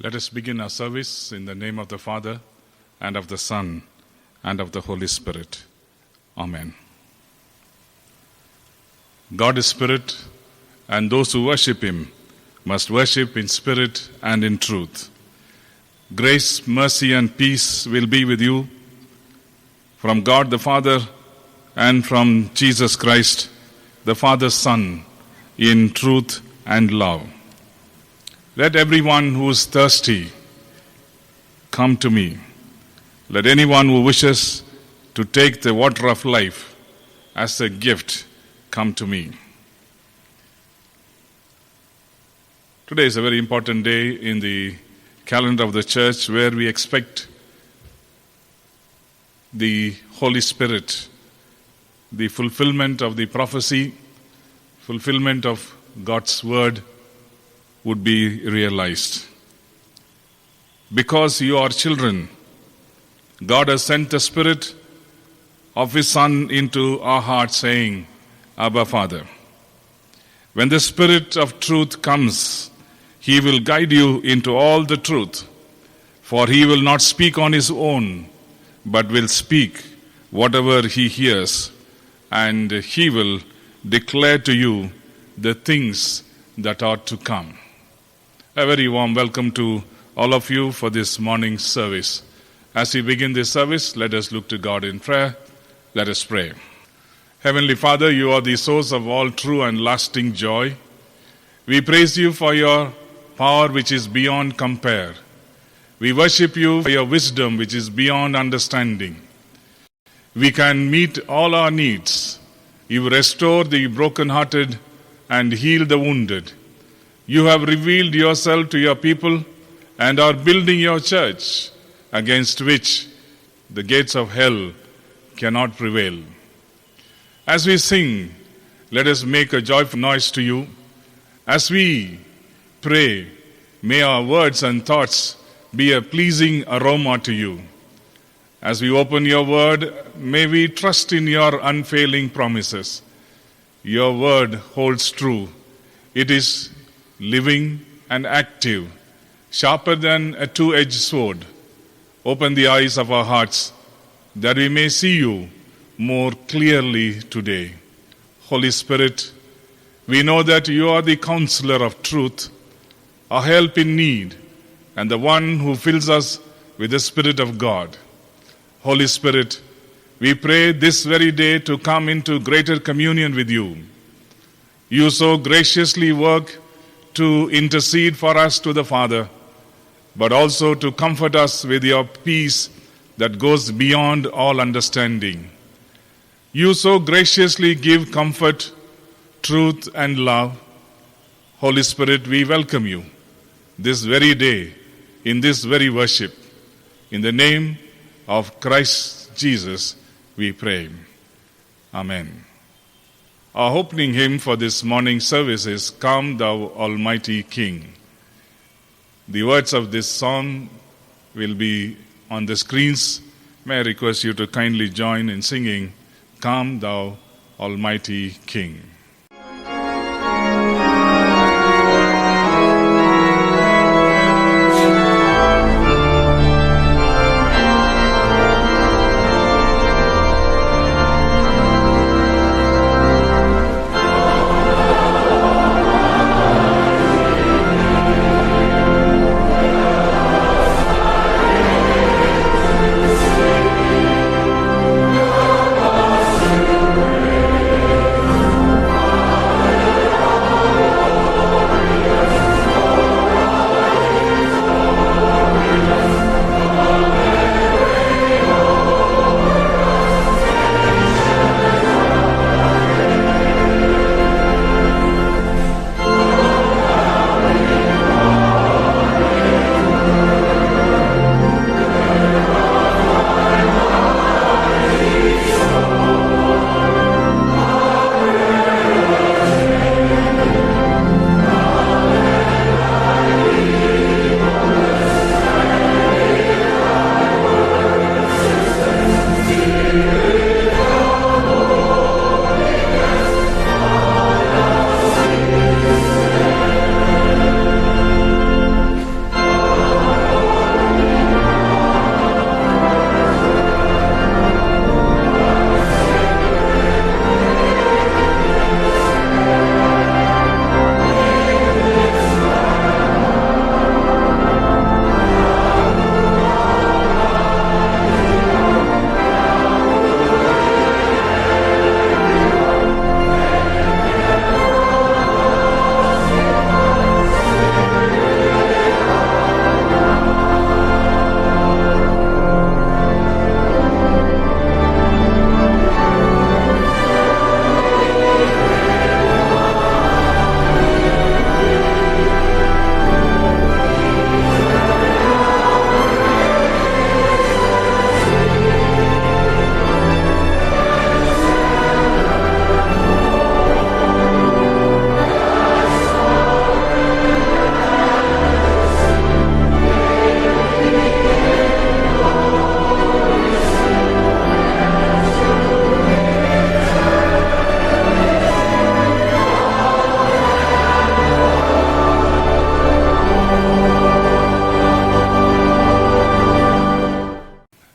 Let us begin our service in the name of the Father, and of the Son, and of the Holy Spirit. Amen. God is Spirit, and those who worship Him must worship in spirit and in truth. Grace, mercy, and peace will be with you from God the Father and from Jesus Christ, the Father's Son, in truth and love. Let everyone who is thirsty come to me. Let anyone who wishes to take the water of life as a gift come to me. Today is a very important day in the calendar of the church where we expect the Holy Spirit, the fulfillment of the prophecy, fulfillment of God's word would be realized. Because you are children, God has sent the Spirit of His Son into our hearts, saying, Abba, Father. When the Spirit of truth comes, He will guide you into all the truth, for He will not speak on His own, but will speak whatever He hears, and He will declare to you the things that are to come. A very warm welcome to all of you for this morning's service. As we begin this service, let us look to God in prayer. Let us pray. Heavenly Father, you are the source of all true and lasting joy. We praise you for your power which is beyond compare. We worship you for your wisdom which is beyond understanding. We can meet all our needs. You restore the brokenhearted and heal the wounded. You have revealed yourself to your people and are building your church, against which the gates of hell cannot prevail. As we sing, let us make a joyful noise to you. As we pray, may our words and thoughts be a pleasing aroma to you. As we open your word, may we trust in your unfailing promises. Your word holds true. It is living and active, sharper than a two-edged sword. Open the eyes of our hearts that we may see you more clearly today. Holy Spirit, we know that you are the counselor of truth, our help in need, and the one who fills us with the Spirit of God. Holy Spirit, we pray this very day to come into greater communion with you. You so graciously work to intercede for us to the Father, but also to comfort us with your peace that goes beyond all understanding. You so graciously give comfort, truth, and love. Holy Spirit, we welcome you this very day, in this very worship. In the name of Christ Jesus, we pray. Amen. Our opening hymn for this morning's service is Come Thou Almighty King. The words of this song will be on the screens. May I request you to kindly join in singing Come Thou Almighty King.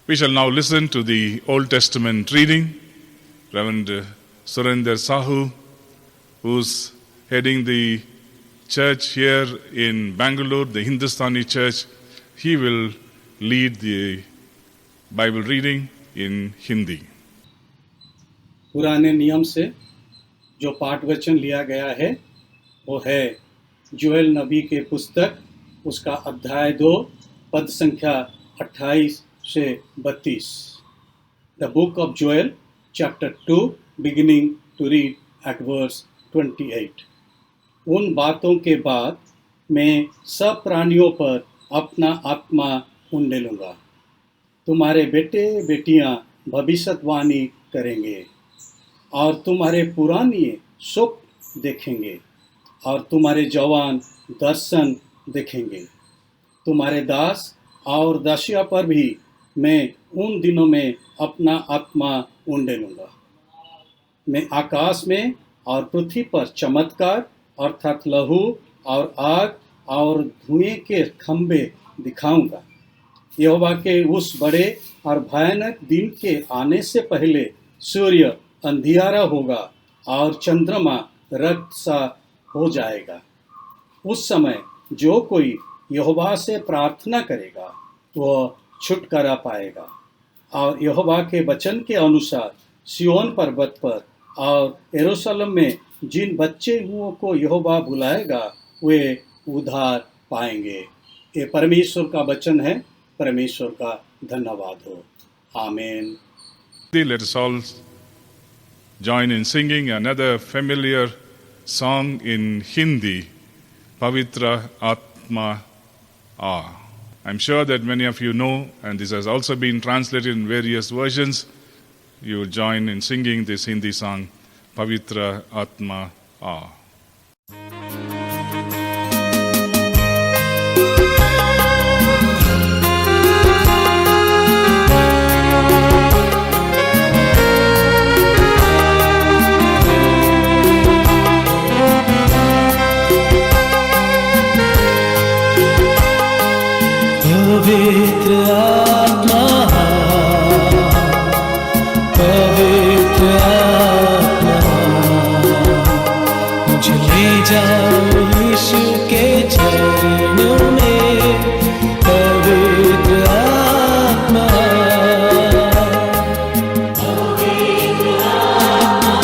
We shall now listen to the Old Testament reading. Reverend Surinder Sahu, who's heading the church here in Bangalore, the Hindustani church, he will lead the Bible reading in Hindi. पुराने नियम से जो पाठ वचन लिया गया है वो है जोएल नबी के पुस्तक, उसका अध्याय 2, पद संख्या 28 से 32. The book of Joel chapter 2 beginning to read at verse 28. उन बातों के बाद मैं सब प्राणियों पर अपना आत्मा उंडेलूंगा. तुम्हारे बेटे बेटियां भविष्यवाणी करेंगे और तुम्हारे पुराने स्वप्न देखेंगे और तुम्हारे जवान दर्शन देखेंगे. तुम्हारे दास और दासिया पर भी मैं उन दिनों में अपना आत्मा उंडेलूंगा. मैं आकाश में और पृथ्वी पर चमत्कार अर्थात लहू और आग और धुएं के खंभे दिखाऊंगा. यहोवा के उस बड़े और भयानक दिन के आने से पहले सूर्य अंधियारा होगा और चंद्रमा रक्त सा हो जाएगा. उस समय जो कोई यहोवा से प्रार्थना करेगा वह छुटकारा पाएगा. और यहोवा के वचन के अनुसार सिय्योन पर्वत पर और यरूशलेम में जिन बच्चे हुओं को यहोवा बुलाएगा वे उद्धार पाएंगे. ये परमेश्वर का वचन है. परमेश्वर का धन्यवाद हो. आमीन. Let us all join in singing another familiar song in Hindi, Pavitra Atma A. I'm sure that many of you know, and this has also been translated in various versions. You will join in singing this Hindi song, Pavitra Atma A. पवित्र आत्मा, पवित्र आत्मा, मुझे ले जाओ यीशु के चरणों में. पवित्र आत्मा, पवित्र आत्मा,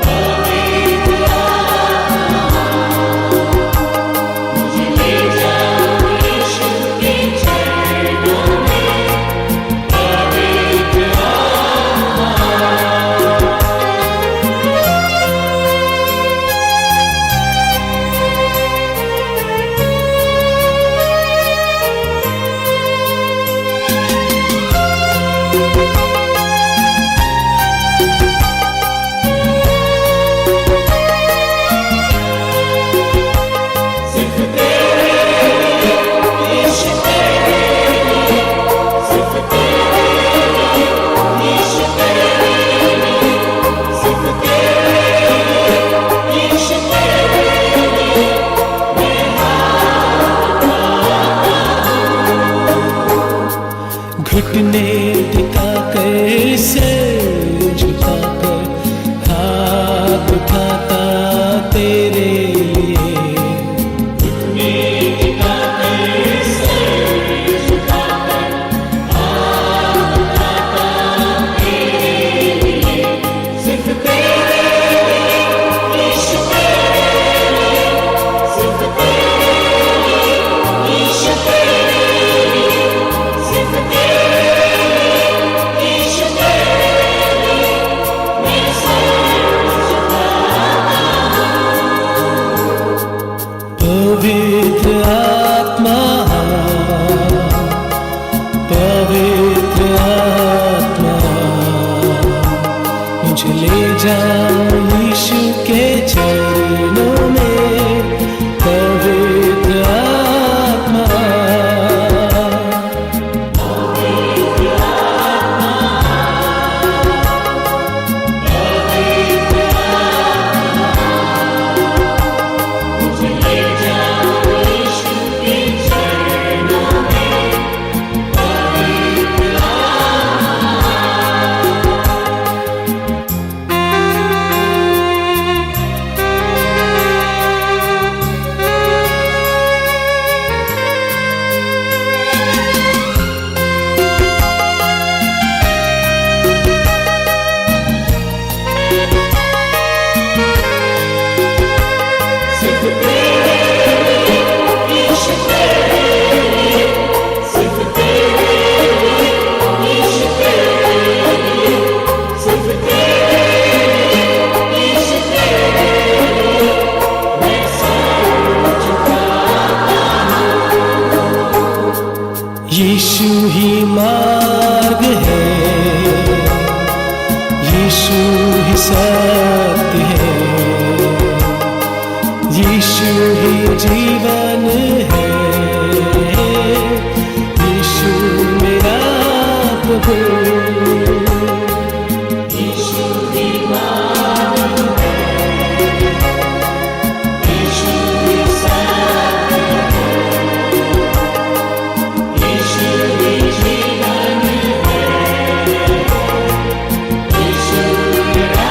पवित्र आत्मा, मुझे ले जाओ यीशु के चरणों में. पवित्र घुटने टिकाकर सिर झुकाकर हाथ उठाता तेरे लिए. घुटने टिकाकर सिर झुकाकर हाथ उठाता तेरे लिए. सिर्फ तेरे लिए यीशु, तेरे लिए सिर्फ तेरे लिए यीशु, तेरे लिए सिर्फ तेरे यीशु, तेरे लिए मैं सर झुकाता हूँ. यीशु ही मार्ग है, यीशु ही सत्य है, यीशु ही जीवन है, यीशु मेरा प्रभु। यीशु ही मार्ग है, यीशु ही सत्य है, यीशु ही जीवन है, यीशु मेरा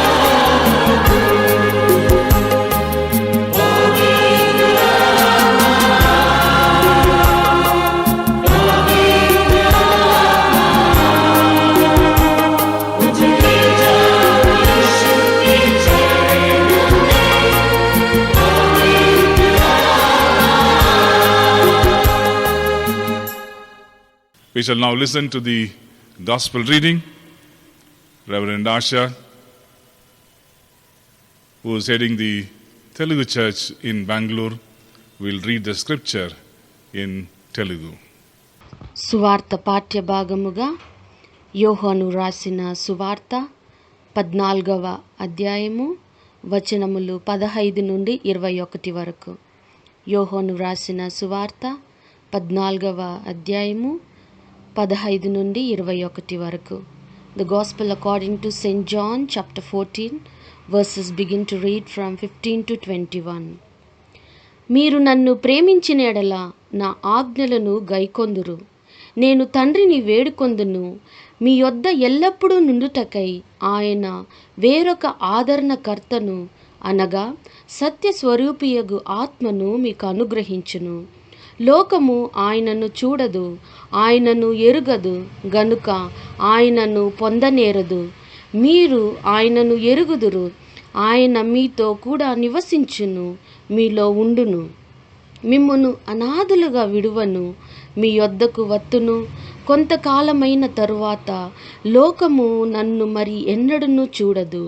We shall now listen to the gospel reading. Reverend Asha, who is heading the Telugu church in Bangalore, will read the scripture in Telugu. సువార్త పాఠ్య భాగముగా యోహాను రాసిన సువార్త 14వ అధ్యాయము వచనములు 15 నుండి 21 వరకు. యోహాను రాసిన సువార్త 14వ అధ్యాయము 15 నుండి 21 వరకు. The Gospel according to St. John chapter 14 verses begin to read from 15 to 21. మీరు నన్ను ప్రేమించిన ఎడల నా ఆజ్ఞలను గైకొందురు. నేను తండ్రిని వేడుకొందును, మీ యొద్ద ఎల్లప్పుడూ నుండుటకై ఆయన వేరొక ఆదరణకర్తను అనగా సత్యస్వరూపియగు ఆత్మను మీకు అనుగ్రహించును. లోకము ఆయనను చూడదు, ఆయనను ఎరుగదు గనుక ఆయనను పొందనేరదు. మీరు ఆయనను ఎరుగుదురు, ఆయన మీతో కూడా నివసించును, మీలో ఉండును. మిమ్మును అనాథలుగా విడువను, మీ యొద్దకు వత్తును. కొంతకాలమైన తరువాత లోకము నన్ను మరి ఎన్నడూను చూడదు,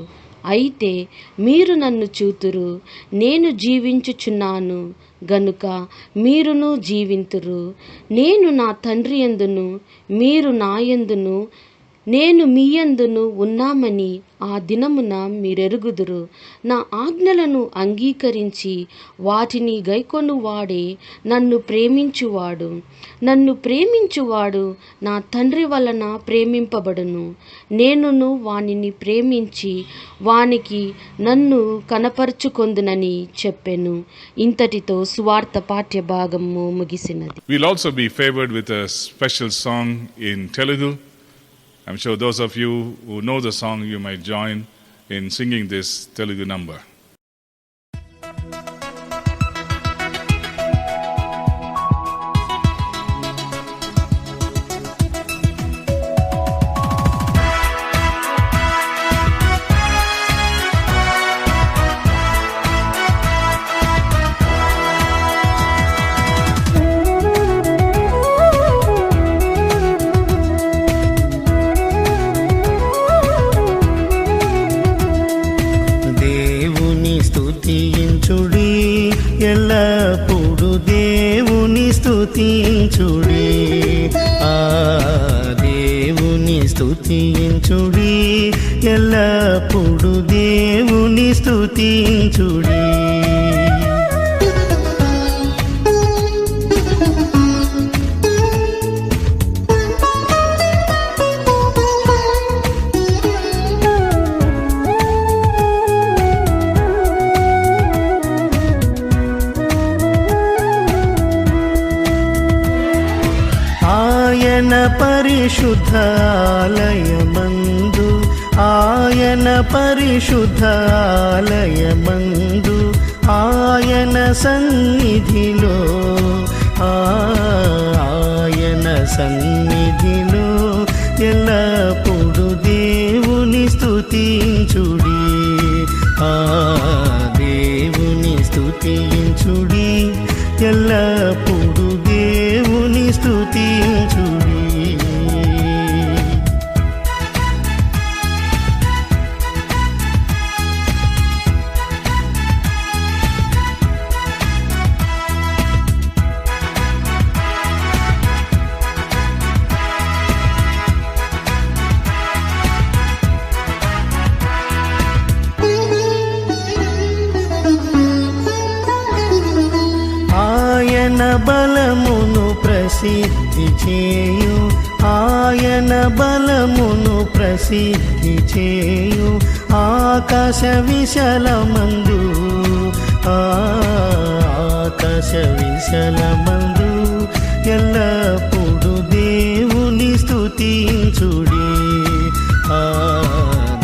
అయితే మీరు నన్ను చూతురు. నేను జీవించుచున్నాను గనుక మీరును జీవింతురు. నేను నా తండ్రి యందును, మీరు నా యందును, నేను మీ యందును ఉన్నామని ఆ దినమున మీరెరుగుదురు. నా ఆజ్ఞలను అంగీకరించి వాటిని గైకొనువాడే నన్ను ప్రేమించువాడు. నన్ను ప్రేమించువాడు నా తండ్రి వలన ప్రేమింపబడును. నేనును వానిని ప్రేమించి వానికి నన్ను కనపరుచుకొందునని చెప్పెను. ఇంతటితో సువార్త పాఠ్య భాగము ముగిసినది. We'll also be favored with a special song in Telugu. I'm sure those of you who know the song, you might join in singing this Telugu number. ఎల్లప్పుడు దేవుని స్తుతించుడి, ఆ దేవుని స్తుతించుడి, ఎల్లప్పుడు దేవుని స్తుతించుడి. ఆయన పరిశుద్ధాలయమందు, ఆయన పరిశుద్ధాలయమందు, ఆయన సన్నిధిలో, ఆయన సన్నిధిలో ఎల్లప్పుడు దేవుని స్తుతించుడి, ఆ దేవుని స్తుతించుడి, ఎల్లప్పుడు దేవుని స్తుతించుడి. బలమును ప్రసిద్ధి చేయు, ఆయన బలమును ప్రసిద్ధి చేయు. ఆకాశ విశాలమందు, ఆకాశ విశాలమందు ఎల్లప్పుడు దేవుని స్తుతించుడి,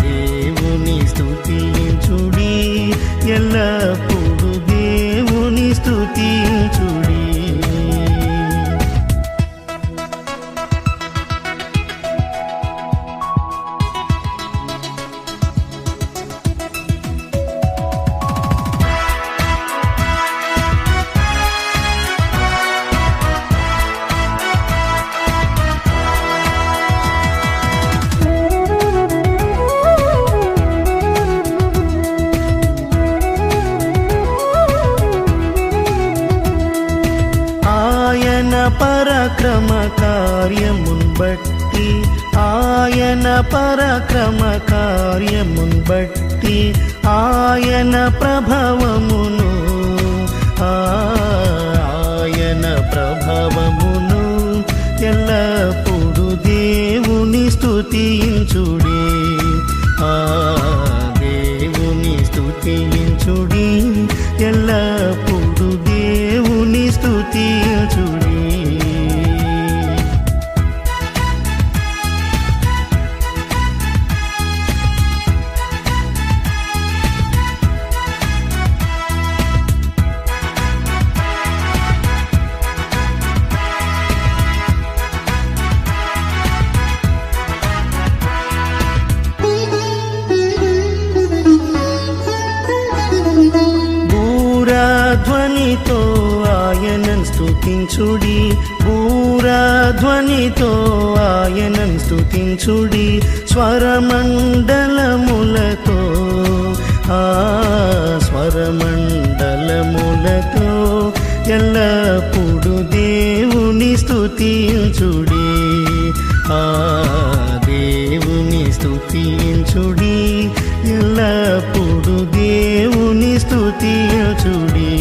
దేవుని స్తుతించుడి, ఎల్లప్పుడు దేవుని స్తుతించుడి. పరక్రమ కార్యమున్ బట్టి, ఆయన పరక్రమ కార్యమున్ బట్టి, ఆయన ప్రభావమును, ఆయన ప్రభావమును ఎల్లప్పుడు దేవుని స్తుతించుడి, దేవుని స్తుతించుడి, ఎల్లప్పుడు దేవుని స్తుతించుడి. బూరాధ్వనితో ఆయనను స్తుతించుడి, బూరాధ్వనితో ఆయనను స్తుతించుడి. స్వరమండలములతో, స్వరమండలములతో ఎల్లప్పుడు దేవుని స్తుతించుడి, దేవుని స్తుతించుడి, ఎల్లప్పుడు దేవుని స్తుతించుడి.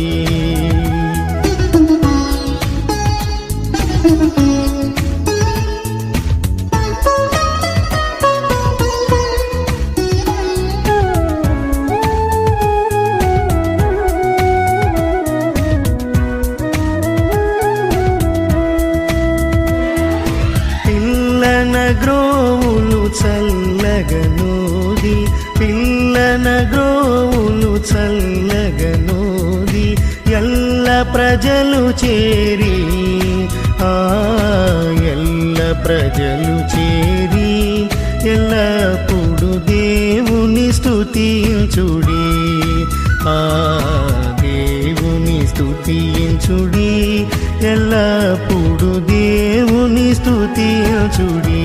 పిల్లన గ్రోవులు చల్లగనోది, పిల్లన గ్రోవులు చల్లగనోది, ఎల్ల ప్రజలు చేరి, ఎల్ల ప్రజలు చేరి, ఎల్లప్పుడు దేవుని స్తుతించుడి, దేవుని స్తుతించుడి, ఎల్లప్పుడు దేవుని స్తుతించుడి.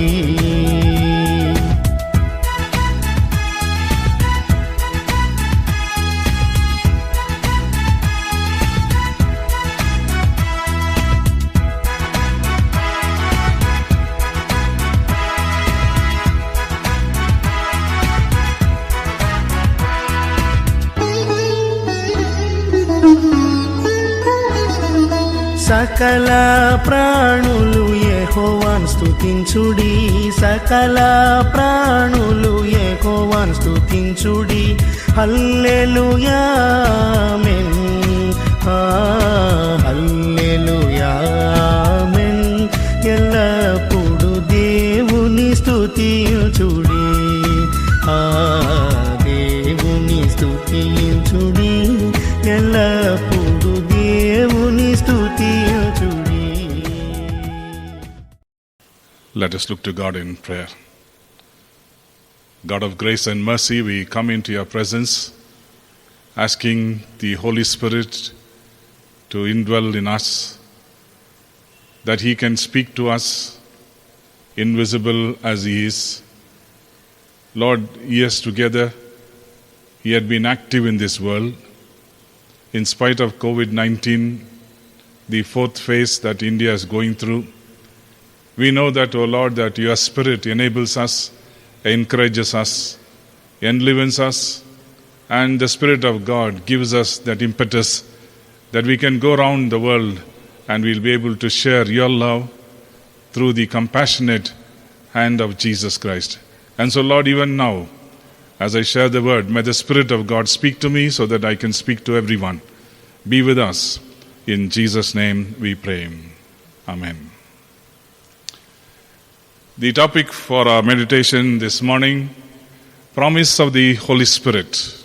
సకల ప్రాణులు యెహోవాను స్తుతించుడి, సకల ప్రాణులు యెహోవాను స్తుతించుడి. హల్లెలూయా ఆమేన్, హల్లెలూయా ఆమేన్, ఎల్లప్పుడు దేవుని స్తుతించుడి, దేవుని స్తుతించుడి, ఎల్లప్పుడు దేవుని స్తుతించుడి. Let us look to God in prayer. God of grace and mercy, we come into your presence, asking the Holy Spirit to indwell in us, that He can speak to us, invisible as He is. Lord, years together, He had been active in this world. In spite of COVID-19, the fourth phase that India is going through, we know that, O Lord, that your Spirit enables us, encourages us, enlivens us, and the Spirit of God gives us that impetus that we can go around the world and we'll be able to share your love through the compassionate hand of Jesus Christ. And so, Lord, even now, as I share the word, may the Spirit of God speak to me so that I can speak to everyone. Be with us. In Jesus' name we pray. Amen. The topic for our meditation this morning, promise of the Holy Spirit.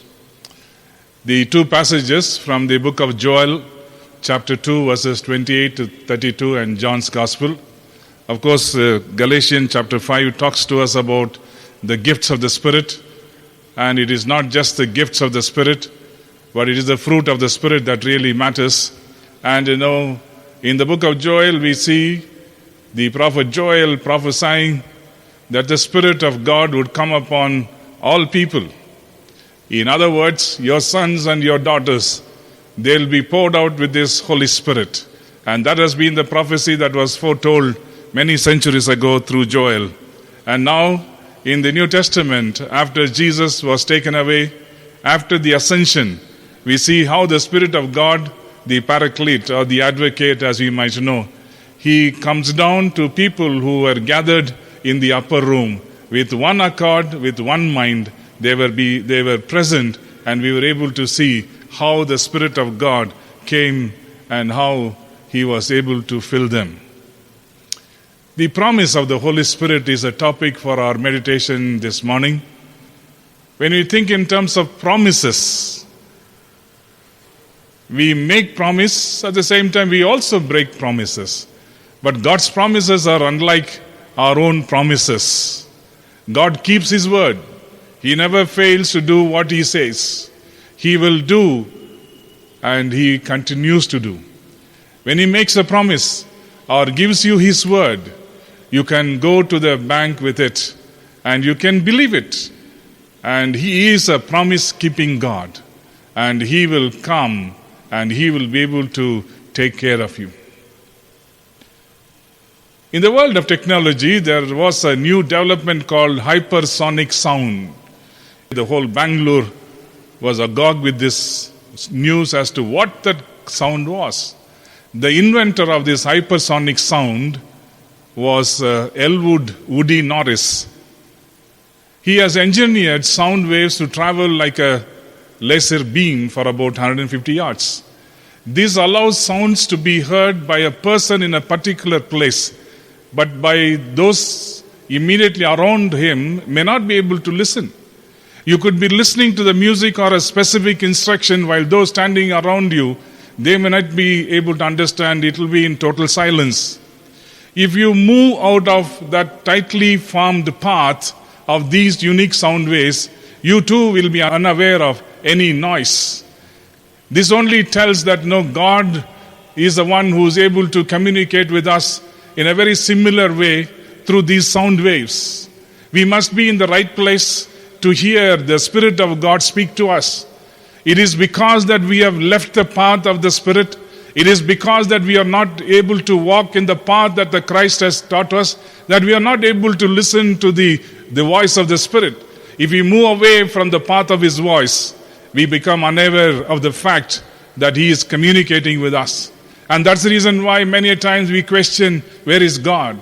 The two passages from the book of Joel, chapter 2, verses 28 to 32, and John's Gospel. Of course, Galatians chapter 5 talks to us about the gifts of the Spirit, and it is not just the gifts of the Spirit, but it is the fruit of the Spirit that really matters. And in the book of Joel, we see the prophet Joel prophesying that the Spirit of God would come upon all people. In other words, your sons and your daughters, they'll be poured out with this Holy Spirit. And that has been the prophecy that was foretold many centuries ago through Joel. And now, in the New Testament, after Jesus was taken away, after the ascension, we see how the Spirit of God, the Paraclete or the Advocate, as we might know, he comes down to people who were gathered in the upper room with one accord, with one mind. They were present, and we were able to see how the Spirit of God came and how he was able to fill them. The promise of the Holy Spirit is a topic for our meditation this morning. When we think in terms of promises, we make promise, at the same time we also break promises. But God's promises are unlike our own promises. God keeps his word. He never fails to do what he says. He will do, and he continues to do. When he makes a promise or gives you his word, you can go to the bank with it and you can believe it. And he is a promise-keeping God. And he will come and he will be able to take care of you. In the world of technology, there was a new development called hypersonic sound. The whole Bangalore was agog with this news as to what that sound was. The inventor of this hypersonic sound was Elwood Woody Norris. He has engineered sound waves to travel like a laser beam for about 150 yards. This allows sounds to be heard by a person in a particular place, but by those immediately around him may not be able to listen. You could be listening to the music or a specific instruction while those standing around you, they may not be able to understand. It will be in total silence. If you move out of that tightly formed path of these unique sound waves, you too will be unaware of any noise. This only tells that God is the one who is able to communicate with us in a very similar way through these sound waves. We must be in the right place to hear the Spirit of God speak to us. It is because that we have left the path of the Spirit. It is because that we are not able to walk in the path that the Christ has taught us, that we are not able to listen to the voice of the Spirit. If we move away from the path of his voice, we become unaware of the fact that he is communicating with us. And that's the reason why many a times we question, where is God?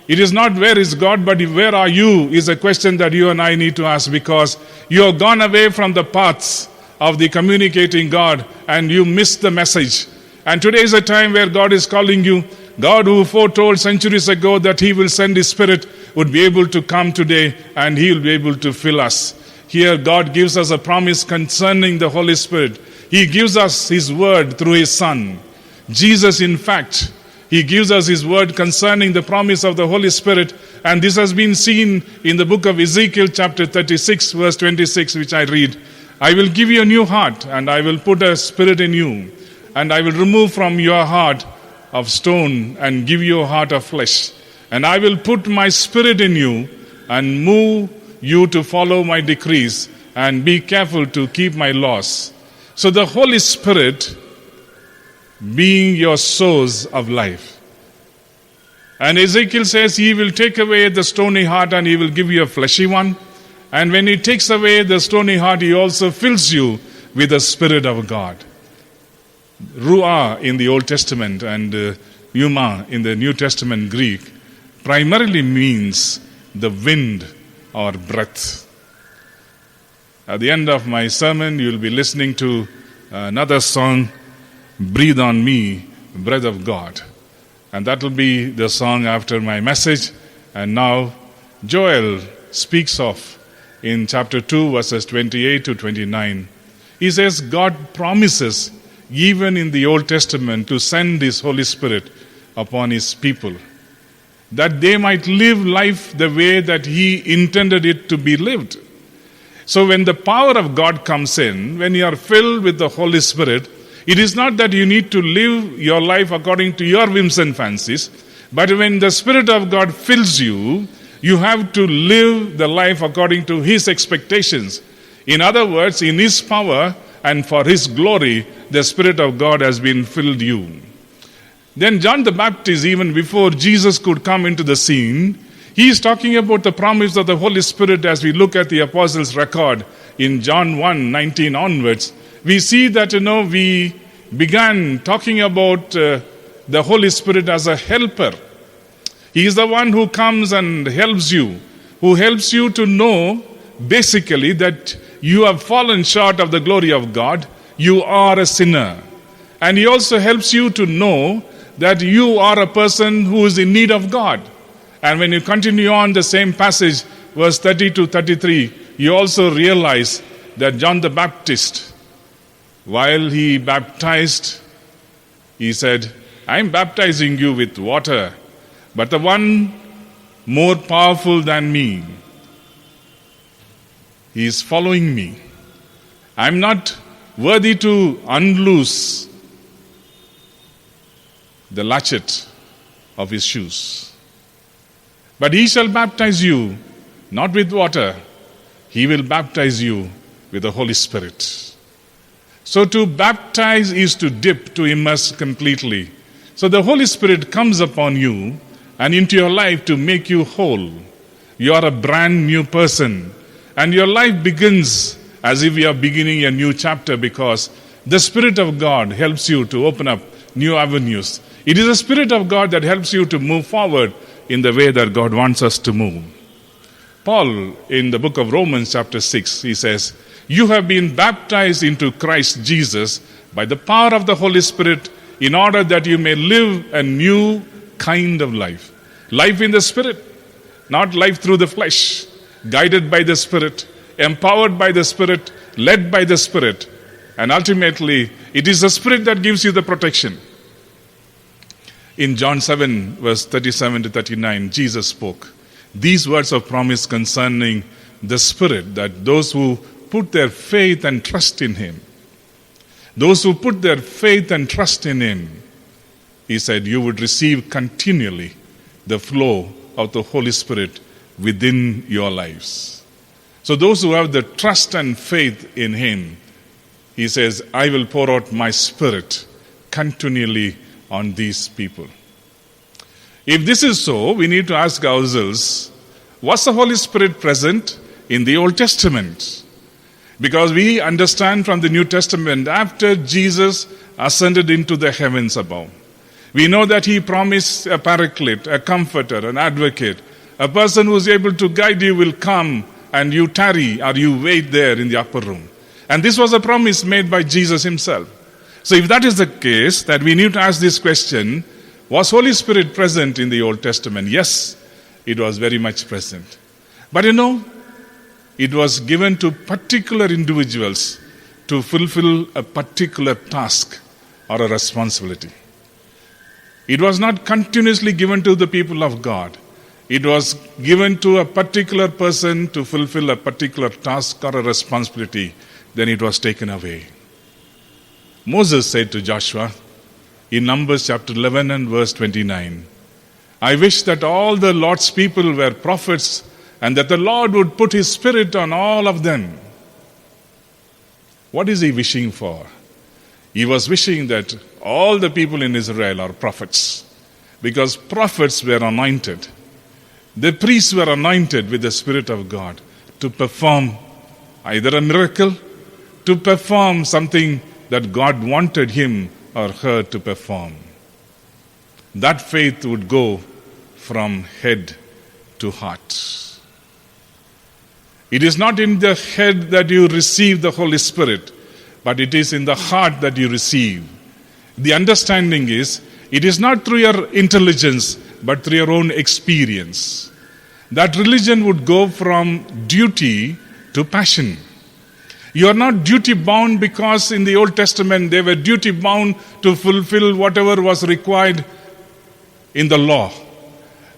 It is not where is God, but where are you is a question that you and I need to ask, because you have gone away from the paths of the communicating God and you missed the message. And today is a time where God is calling you. God, who foretold centuries ago that he will send his Spirit, would be able to come today and he will be able to fill us. Here God gives us a promise concerning the Holy Spirit. He gives us his word through his Son. Jesus, in fact, he gives us his word concerning the promise of the Holy Spirit. And this has been seen in the book of Ezekiel chapter 36 verse 26, which I read. I will give you a new heart and I will put a spirit in you. And I will remove from your heart of stone and give you a heart of flesh. And I will put my spirit in you and move you to follow my decrees and be careful to keep my laws. So the Holy Spirit being your source of life. And Ezekiel says he will take away the stony heart and he will give you a fleshy one. And when he takes away the stony heart, he also fills you with the Spirit of God. Ruah in the Old Testament, and pneuma in the New Testament Greek, primarily means the wind or breath. At the end of my sermon, you'll be listening to another song, Breathe on Me, Breath of God. And that will be the song after my message. And now, Joel speaks of, in chapter 2, verses 28 to 29, he says, God promises, even in the Old Testament, to send His Holy Spirit upon His people, that they might live life the way that He intended it to be lived. So when the power of God comes in, when you are filled with the Holy Spirit, it is not that you need to live your life according to your whims and fancies, but when the Spirit of God fills you, you have to live the life according to His expectations. In other words, in His power and for His glory, the Spirit of God has been filled you. Then John the Baptist, even before Jesus could come into the scene, he is talking about the promise of the Holy Spirit as we look at the Apostles' record in John 1:19 onwards. We see that, we began talking about the Holy Spirit as a helper. He is the one who comes and helps you, who helps you to know basically that you have fallen short of the glory of God, you are a sinner. And He also helps you to know that you are a person who is in need of God. And when you continue on the same passage, verse 30 to 33, you also realize that John the Baptist, while he baptized, he said, I'm baptizing you with water, but the one more powerful than me, he is following me. I'm not worthy to unloose the latchet of his shoes. But he shall baptize you not with water, he will baptize you with the Holy Spirit. So to baptize is to dip, to immerse completely. So the Holy Spirit comes upon you and into your life to make you whole. You are a brand new person. And your life begins as if you are beginning a new chapter because the Spirit of God helps you to open up new avenues. It is the Spirit of God that helps you to move forward in the way that God wants us to move. Paul, in the book of Romans chapter 6, he says, you have been baptized into Christ Jesus by the power of the Holy Spirit in order that you may live a new kind of life. Life in the Spirit, not life through the flesh. Guided by the Spirit, empowered by the Spirit, led by the Spirit. And ultimately, it is the Spirit that gives you the protection. In John 7, verse 37 to 39, Jesus spoke these words of promise concerning the Spirit, that those who put their faith and trust in Him, those who put their faith and trust in Him, He said, you would receive continually the flow of the Holy Spirit within your lives. So those who have the trust and faith in Him, He says, I will pour out my Spirit continually on these people. If this is so, we need to ask ourselves, was the Holy Spirit present in the Old Testament? Because we understand from the New Testament, after Jesus ascended into the heavens above, we know that He promised a paraclete, a comforter, an advocate, a person who is able to guide you will come and you tarry or you wait there in the upper room. And this was a promise made by Jesus Himself. So if that is the case, that we need to ask this question, was Holy Spirit present in the Old Testament? Yes, it was very much present. But it was given to particular individuals to fulfill a particular task or a responsibility. It was not continuously given to the people of God. It was given to a particular person to fulfill a particular task or a responsibility. Then it was taken away. Moses said to Joshua in Numbers chapter 11 and verse 29, I wish that all the Lord's people were prophets and that the Lord would put His Spirit on all of them. What is He wishing for? He was wishing that all the people in Israel are prophets, because prophets were anointed. The priests were anointed with the Spirit of God to perform either a miracle, to perform something that God wanted him or her to perform. that faith would go from head to heart. It is not in the head that you receive the Holy Spirit, but it is in the heart that you receive. The understanding is, it is not through your intelligence, but through your own experience. That religion would go from duty to passion. You are not duty bound because in the Old Testament they were duty bound to fulfill whatever was required in the law.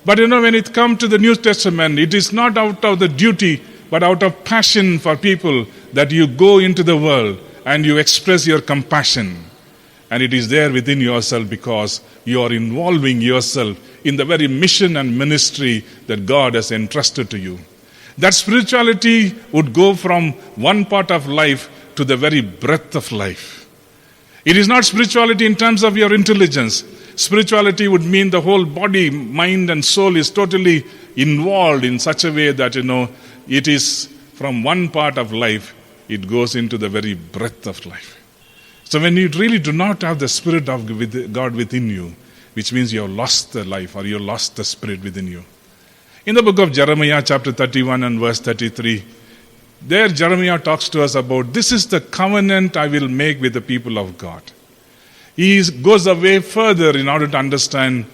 But when it comes to the New Testament, it is not out of the duty, but out of passion for people that you go into the world and you express your compassion. And it is there within yourself because you are involving yourself in the very mission and ministry that God has entrusted to you. That spirituality would go from one part of life to the very breadth of life. It is not spirituality in terms of your intelligence. Spirituality would mean the whole body, mind and soul is totally involved in such a way that, it is from one part of life, it goes into the very breadth of life. So when you really do not have the Spirit of God within you, which means you have lost the life or you have lost the Spirit within you. In the book of Jeremiah chapter 31 and verse 33, there Jeremiah talks to us about, this is the covenant I will make with the people of God. He goes away further in order to understand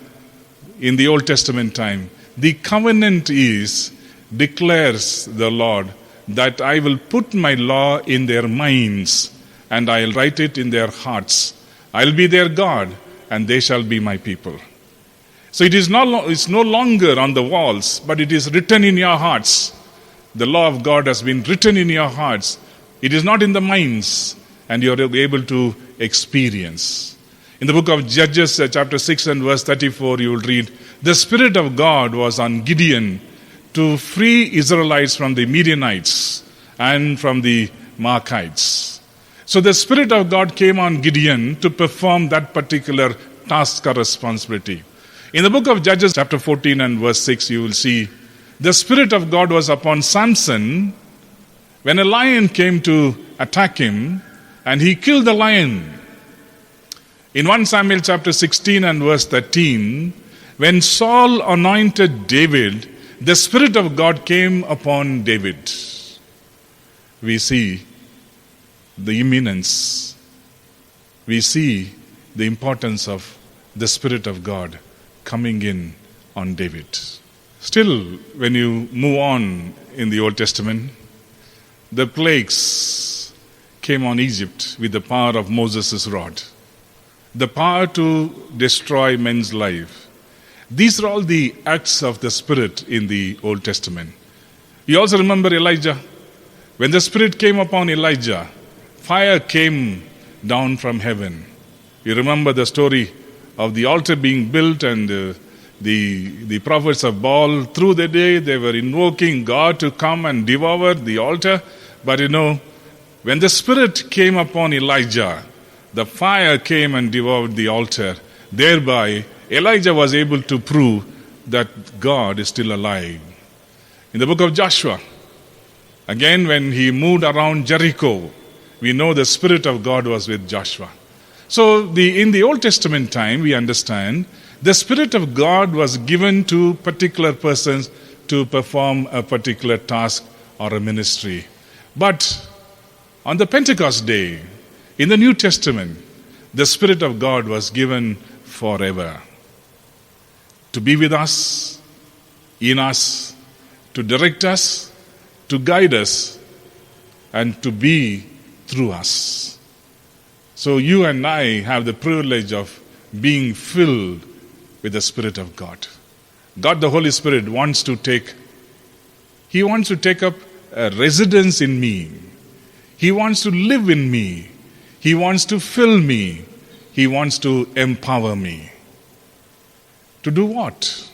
in the Old Testament time. The covenant is, declares the Lord, that I will put my law in their minds and I'll write it in their hearts. I'll be their God and they shall be my people. So it's no longer on the walls, but it is written in your hearts. The law of God has been written in your hearts. It is not in the minds, and you are able to experience. In the book of Judges, chapter 6 and verse 34, you will read, the Spirit of God was on Gideon to free Israelites from the Midianites and from the Markites. So the Spirit of God came on Gideon to perform that particular task or responsibility. In the book of Judges, chapter 14 and verse 6, you will see the Spirit of God was upon Samson when a lion came to attack him and he killed the lion. In 1 Samuel chapter 16 and verse 13, when Saul anointed David, the Spirit of God came upon David. We see the imminence. We see the importance of the Spirit of God coming in on David. Still, when you move on in the Old Testament, the plagues came on Egypt with the power of Moses' rod. The power to destroy men's life. These are all the acts of the Spirit in the Old Testament. You also remember Elijah. When the Spirit came upon Elijah, fire came down from heaven. You remember the story of the altar being built and the prophets of Baal, through the day they were invoking God to come and devour the altar. But when the Spirit came upon Elijah, the fire came and devoured the altar. Thereby, Elijah was able to prove that God is still alive. In the book of Joshua, again when he moved around Jericho, we know the Spirit of God was with Joshua. So in the Old Testament time, we understand the Spirit of God was given to particular persons to perform a particular task or a ministry. But on the Pentecost day, in the New Testament, the Spirit of God was given forever. To be with us, in us, to direct us, to guide us, and to be through us. So you and I have the privilege of being filled with the Spirit of God. God the Holy Spirit wants to take up a residence in me. He wants to live in me. He wants to fill me. He wants to empower me. To do what?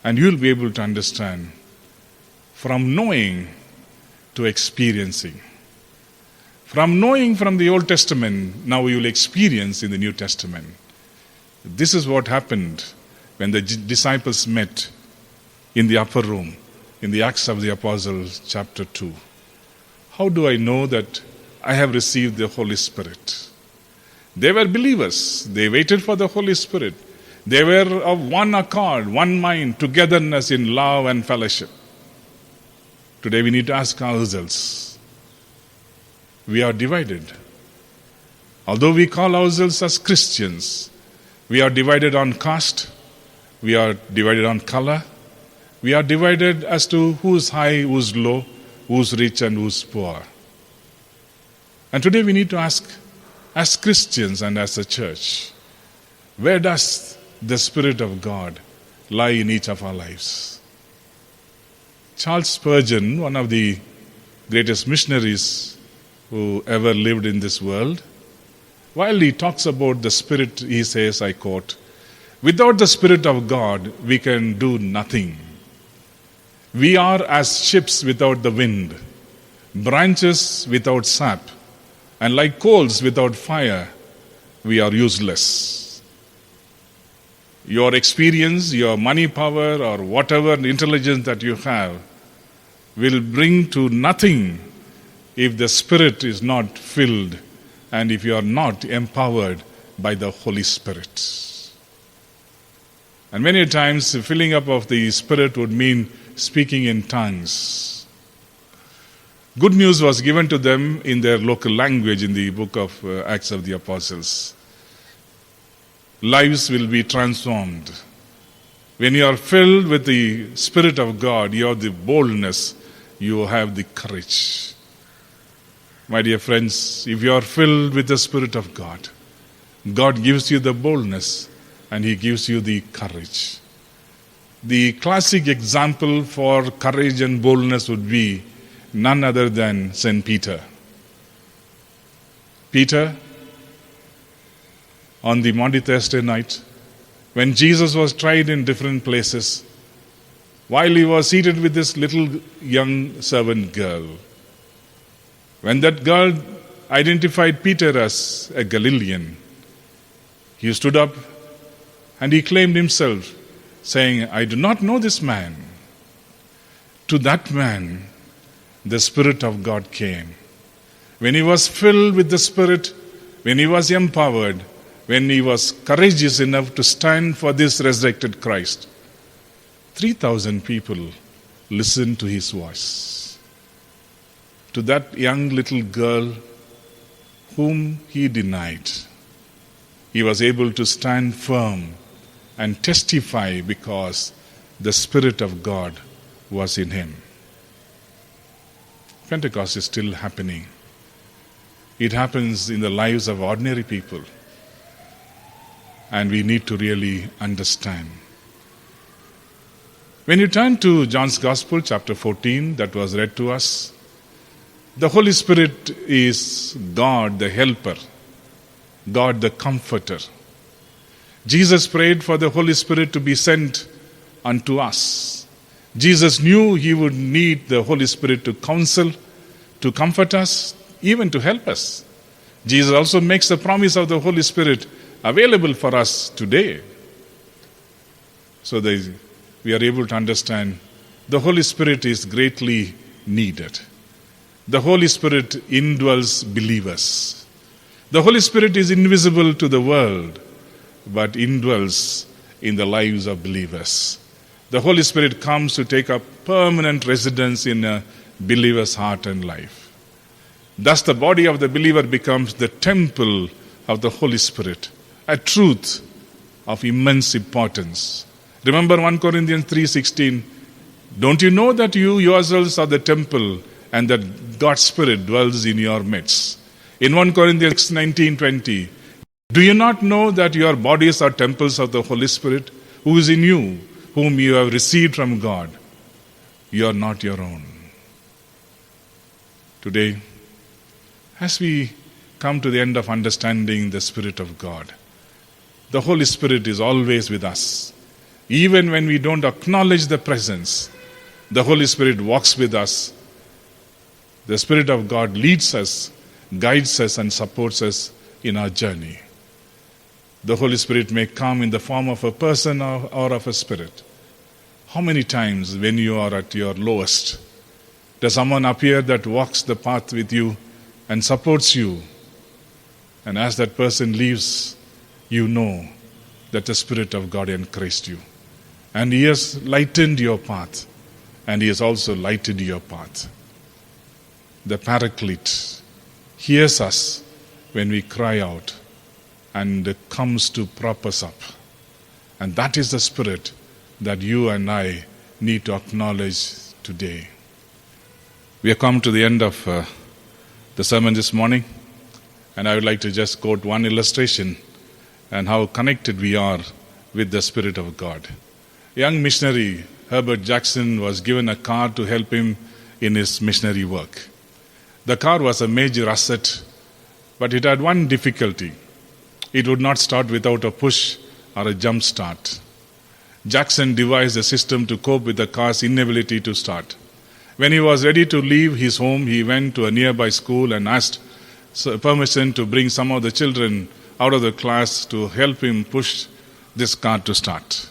And you'll be able to understand from knowing to experiencing. From knowing from the Old Testament, now you will experience in the New Testament. This is what happened when the disciples met in the upper room, in the Acts of the Apostles, chapter 2. How do I know that I have received the Holy Spirit? They were believers. They waited for the Holy Spirit. They were of one accord, one mind, togetherness in love and fellowship. Today we need to ask ourselves, we are divided. Although we call ourselves as Christians, we are divided on caste, we are divided on color, we are divided as to who's high, who's low, who's rich and who's poor. And today we need to ask, as Christians and as a church, where does the Spirit of God lie in each of our lives? Charles Spurgeon, one of the greatest missionaries who ever lived in this world, while he talks about the Spirit, he says, I quote, "Without the Spirit of God, we can do nothing. We are as ships without the wind, branches without sap, and like coals without fire, we are useless." Your experience, your money power, or whatever intelligence that you have will bring to nothing if the Spirit is not filled and if you are not empowered by the Holy Spirit. And many times, the filling up of the Spirit would mean speaking in tongues. Good news was given to them in their local language in the book of Acts of the Apostles. Lives will be transformed. When you are filled with the Spirit of God, you have the boldness, you have the courage. My dear friends, if you are filled with the Spirit of God, God gives you the boldness and He gives you the courage. The classic example for courage and boldness would be none other than St. Peter. Peter, on the Maundy Thursday night, when Jesus was tried in different places, while he was seated with this little young servant girl, when that girl identified Peter as a Galilean, he stood up and he claimed himself, saying, "I do not know this man." To that man, the Spirit of God came. When he was filled with the Spirit, when he was empowered, when he was courageous enough to stand for this resurrected Christ, 3,000 people listened to his voice. To that young little girl whom he denied, he was able to stand firm and testify because the Spirit of God was in him. Pentecost is still happening. It happens in the lives of ordinary people. And we need to really understand. When you turn to John's Gospel, chapter 14, that was read to us, the Holy Spirit is God the helper, God the comforter. Jesus prayed for the Holy Spirit to be sent unto us. Jesus knew he would need the Holy Spirit to counsel, to comfort us, even to help us. Jesus also makes the promise of the Holy Spirit available for us today. So that we are able to understand the Holy Spirit is greatly needed. The Holy Spirit indwells believers. The Holy Spirit is invisible to the world, but indwells in the lives of believers. The Holy Spirit comes to take up permanent residence in a believer's heart and life. Thus the body of the believer becomes the temple of the Holy Spirit, a truth of immense importance. Remember 1 Corinthians 3:16, don't you know that you yourselves are the temple and that God's Spirit dwells in your midst? In 1 Corinthians 19:20, do you not know that your bodies are temples of the Holy Spirit who is in you, whom you have received from God? You are not your own. Today, as we come to the end of understanding the Spirit of God, the Holy Spirit is always with us. Even when we don't acknowledge the presence, the Holy Spirit walks with us. The Spirit of God leads us, guides us, and supports us in our journey. The Holy Spirit may come in the form of a person or of a spirit. How many times when you are at your lowest, does someone appear that walks the path with you and supports you? And as that person leaves, you know that the Spirit of God encouraged you. And He has lightened your path. And He has also lighted your path. The Paraclete hears us when we cry out and comes to prop us up. And that is the Spirit that you and I need to acknowledge today. We have come to the end of the sermon this morning, and I would like to just quote one illustration and how connected we are with the Spirit of God. Young missionary Herbert Jackson was given a car to help him in his missionary work. The car was a major asset, but it had one difficulty. It would not start without a push or a jump start. Jackson devised a system to cope with the car's inability to start. When he was ready to leave his home, he went to a nearby school and asked permission to bring some of the children out of the class to help him push this car to start.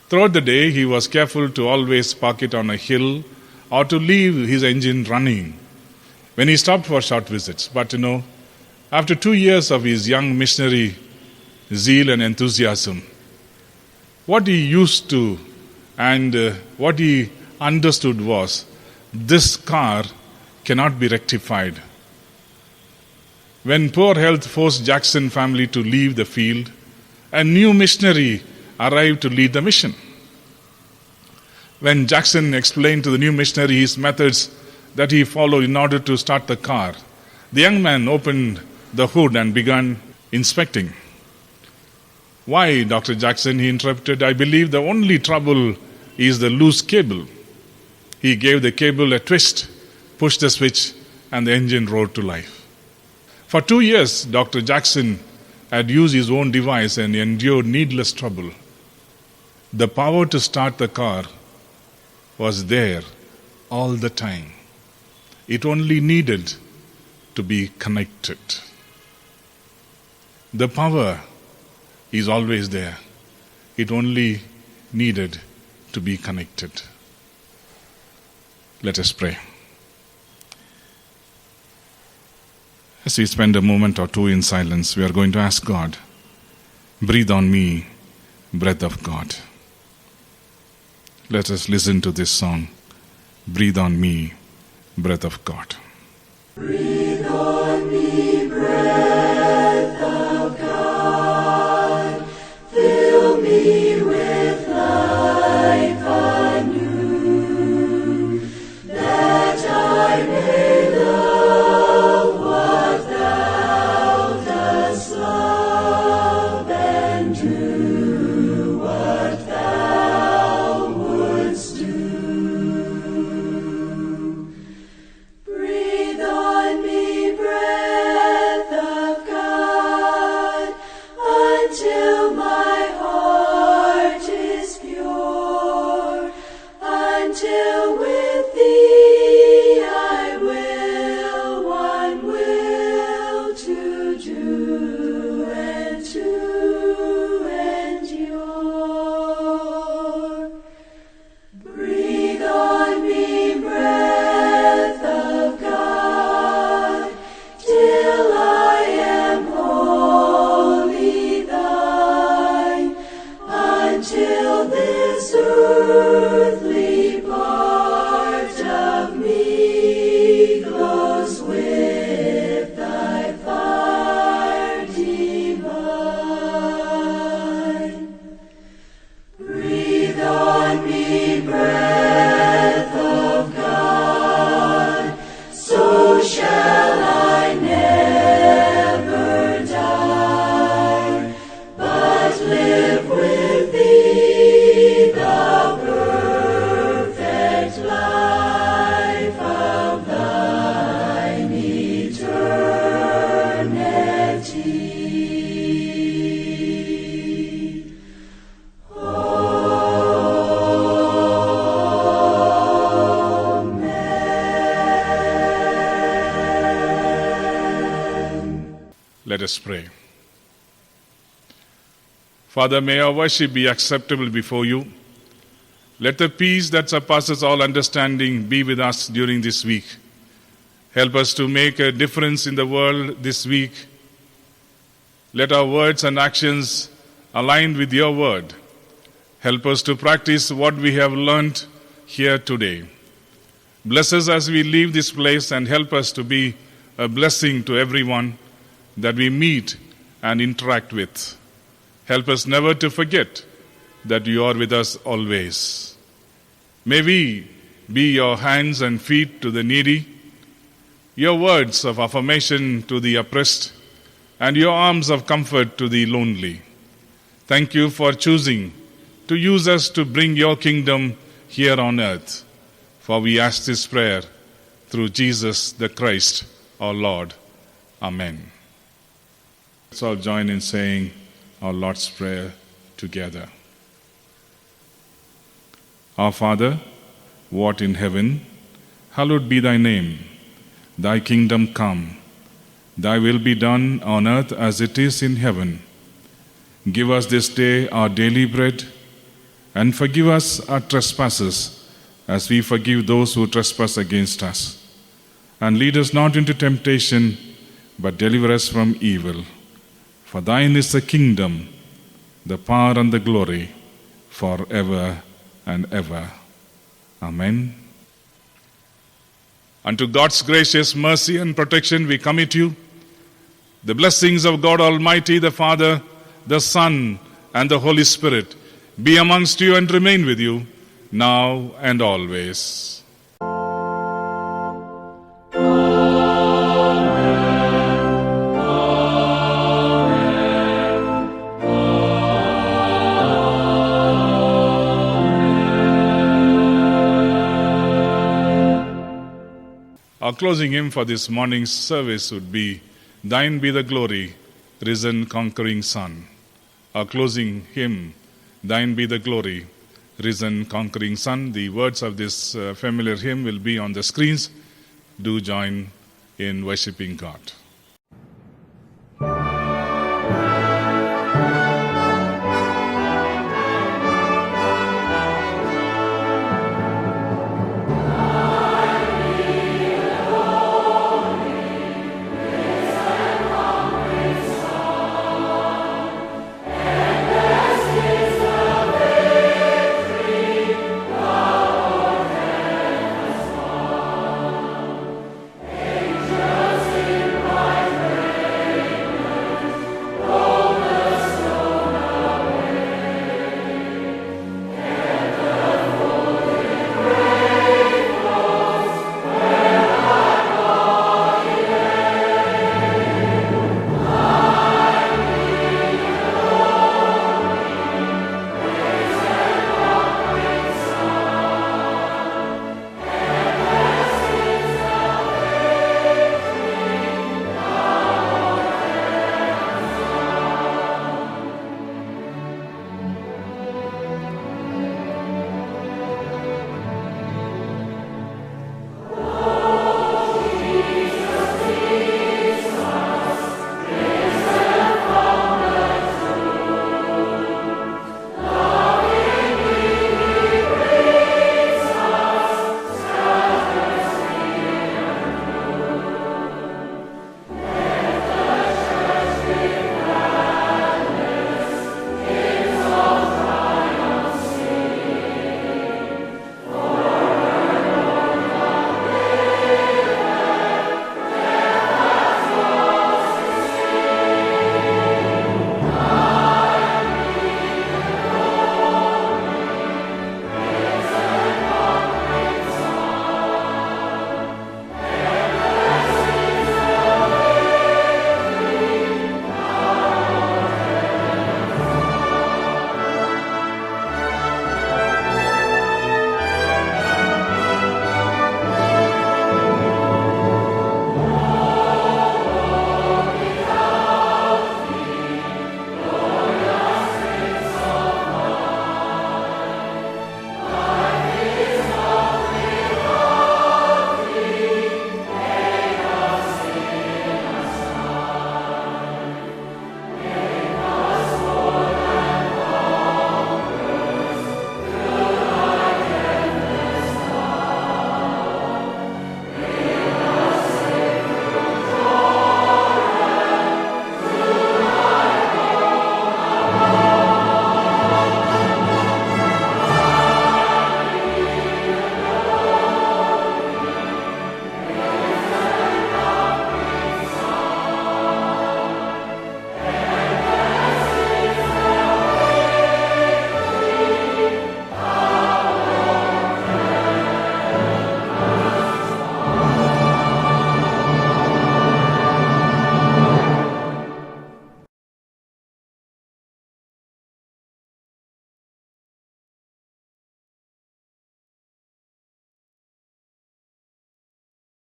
Throughout the day, he was careful to always park it on a hill or to leave his engine running when he stopped for short visits. But after 2 years of his young missionary zeal and enthusiasm, what he used to and what he understood was, this car cannot be rectified. When poor health forced Jackson family to leave the field, a new missionary arrived to lead the mission. When Jackson explained to the new missionary his methods that he followed in order to start the car, the young man opened the hood and began inspecting. "Why, Dr. Jackson," he interrupted, "I believe the only trouble is the loose cable." He gave the cable a twist, pushed the switch, and the engine roared to life. For 2 years, Dr. Jackson had used his own device and endured needless trouble. The power to start the car was there all the time. It only needed to be connected. The power is always there. It only needed to be connected. Let us pray. As we spend a moment or two in silence, we are going to ask God, breathe on me, breath of God. Let us listen to this song, Breathe on Me, Breath of God. Breathe on me, breath of God, fill me with life anew, that I may love what thou dost love and do what thou wouldst do. Breathe on me, breath of God, until my heart is pure, until with thee I will one will to do and to endure. Breathe on me, breath of God, till I am wholly thine, until this earthly part of me glows with thy fire divine. Breathe on me, breath of God, so shall I never die, but live with thee the perfect life of thine eternity. Let us pray. Father, may our worship be acceptable before you. Let the peace that surpasses all understanding be with us during this week. Help us to make a difference in the world this week Let our words and actions align with your word. Help us to practice what we have learned here today. Bless us as we leave this place and help us to be a blessing to everyone that we meet and interact with. Help us never to forget that you are with us always. May we be your hands and feet to the needy, your words of affirmation to the oppressed, and your arms of comfort to the lonely. Thank you for choosing to use us to bring your kingdom here on earth. For we ask this prayer through Jesus the Christ, our Lord. Amen. Let's all join in saying our Lord's Prayer together. Our Father, who art in heaven, hallowed be thy name. Thy kingdom come. Thy will be done on earth as it is in heaven. Give us this day our daily bread, and forgive us our trespasses, as we forgive those who trespass against us. And lead us not into temptation, but deliver us from evil. For thine is the kingdom, the power and the glory, forever and ever. Amen. Unto God's gracious mercy and protection we commit you. The blessings of God Almighty, the Father, the Son, and the Holy Spirit be amongst you and remain with you, now and always. Our closing hymn for this morning's service would be Thine Be the Glory, Risen Conquering Son. Our closing hymn, Thine Be the Glory, Risen Conquering Son. The words of this familiar hymn will be on the screens. Do join in worshiping God.